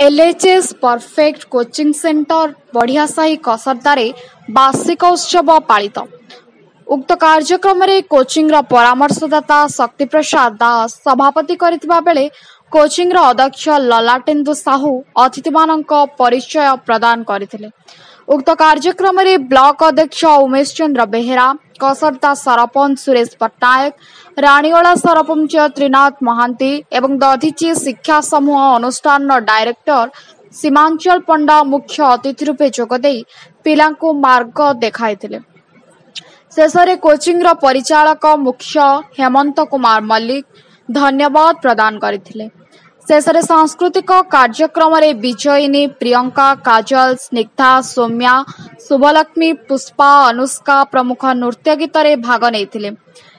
LHS perfect coaching centre बढ़ियासाही कसरदारे वार्षिक उत्सव पालित। उक्त कार्यक्रम में कोचिंग परामर्शदाता शक्ति प्रसाद दास सभापति करथिबा बेले कोचिंग अध्यक्ष ललाटेन्दु साहू अतिथि मानक परिचय प्रदान करथिले। उक्त कार्यक्रम में ब्लॉक अध्यक्ष उमेश चंद्र बेहेरा, कसरदा सरपंच सुरेश पट्टनायक, राणीवाला सरपंच त्रिनाथ महांती एवं दधीची शिक्षा समूह अनुष्ठान डायरेक्टर सीमांचल पंडा मुख्य अतिथि रूपे जोगदे पिलांकु मार्ग देखाइथिले। शेषरे कोचिंग परिचालक मुख्य हेमंत कुमार मल्लिक धन्यवाद प्रदान करथिले। शेषरे सांस्कृतिक कार्यक्रम रे विजयिनी प्रियंका, काजल, स्निग्धा, सौम्या, शुभलक्ष्मी, पुष्पा, अनुष्का प्रमुख नृत्य गीत रे भाग नेथिले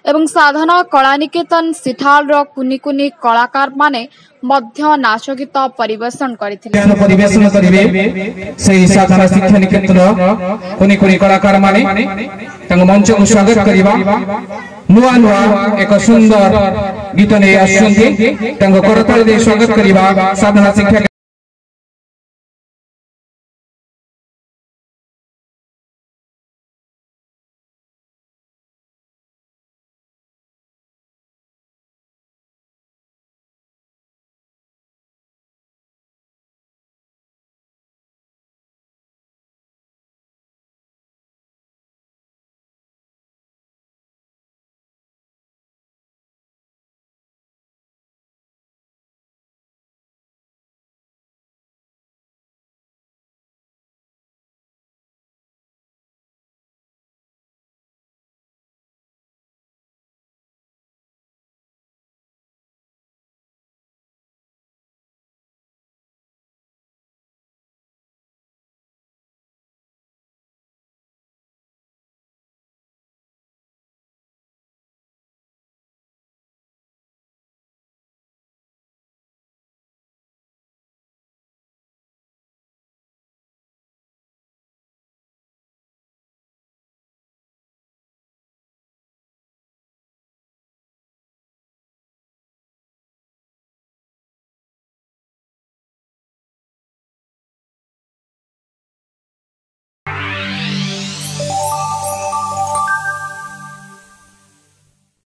एवं साधना कलानिकेतन सिथाल रो कुनी कुनी कलाकार माने मध्य नाच गीत परिवेशन करथिले। परिवेशन करिवे सेही साधना शिक्षा निकेतन कुनी कुनी कलाकार माने तांग मंच को स्वागत करिबा। नुआ नुआ एक सुंदर गीत ने आसुंती तांग करताल दे स्वागत करिबा। साधना शिक्षा